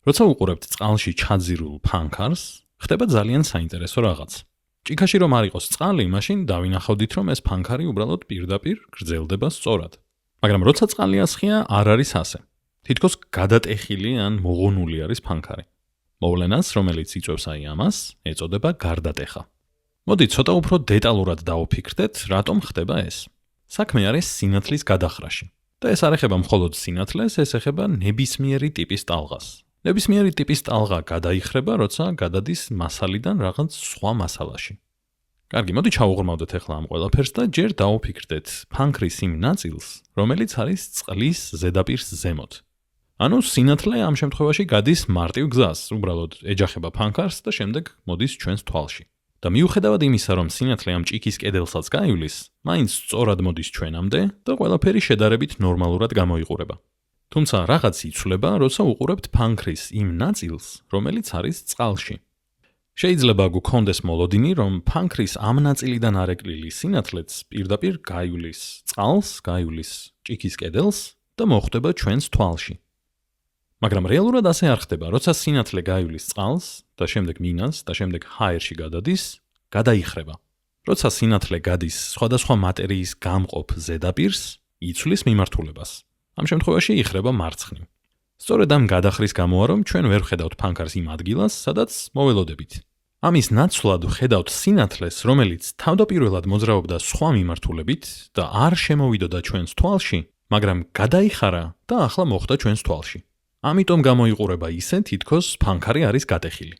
როცა უყურებთ წყალში ჩაძირულ ფანქარს, ხდება ძალიან საინტერესო რაღაც. ჭიქაში რომ არ იყოს წყალი, მაშინ დავინახავდით, რომ ეს ფანქარი უბრალოდ პირდაპირ გრძელდება სწორად. მაგრამ როცა წყალი ასხია, არ არის ასე. თითქოს გადატეხილი ან მოღუნული არის ფანქარი. მოვლენას, რომელიც იწვევს ამას, ეწოდება გარდატეხა. მოდით ცოტა უფრო დეტალურად დავფიქრდეთ, რატომ ხდება ეს. საქმე არის სინათლის გადახრაში. და ეს არ ეხება მხოლოდ სინათლეს, ეს ეხება ნებისმიერი ტიპის ტალღას. ნებისმიერი ტიპის ტალღა გადაიხრება, როცა გადადის მასალიდან რაღაც სხვა მასალაში. კარგი, მოდი ჩავუღრმავდეთ ახლა ამ ყველაფერს და ჯერ დავფიქრდეთ ფანქრის იმ ნაწილს, რომელიც არის წყლის ზედაპირს ზემოთ. ანუ სინათლე ამ შემთხვევაში გადის მარტივ გზას, უბრალოდ ეჯახება ფანქარს და შემდეგ მოდის ჩვენს თვალში. და მიუხედავად იმისა, რომ სინათლე ამ ჭიქის კედელსაც გაივლის, მაინც სწორად მოდის ჩვენამდე და ყველაფერი შედარებით ნორმალურად გამოიყურება. თუმცა რაღაც იცვლება, როცა უყურებთ ფანქრის იმ ნაწილს, რომელიც არის წყალში. შეიძლება გქონდეს მოლოდინი, რომ ფანქრის ამ ნაწილიდან არეკლილი სინათლეც პირდაპირ გაივლის წყალს, გაივლის ჭიქის კედელს და მოხვდება ჩვენს თვალში. მაგრამ რეალურად ასე არ ხდება, როცა სინათლე გაივლის წყალს და შემდეგ მინას და შემდეგ ჰაერში გადადის, გადაიხრება. როცა სინათლე გადის სხვადასხვა მატერიის გამყოფ ზედაპირს, იცვლის მიმართულებას. ამ შემთხვევაში იხრება მარცხნივ. სწორედ ამ გადახრის გამოა, რომ ჩვენ ვერ ვხედავთ ფანქარს იმ ადგილას, სადაც მოველოდებით. ამის ნაცვლად ვხედავთ სინათლეს, რომელიც თავდაპირველად მოძრაობდა სხვა მიმართულებით და არ შემოვიდოდა ჩვენს თვალში, მაგრამ გადაიხარა და ახლა მოხვდა ჩვენს თვალში. ამიტომ გამოიყურება ისე, თითქოს ფანქარი არის გატეხილი.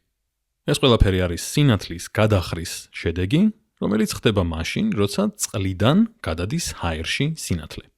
ეს ყველაფერი არის სინათლის გადახრის შედეგი, რომელიც ხდება მაშინ, როცა წყლიდან გადადის ჰაერში სინათლე.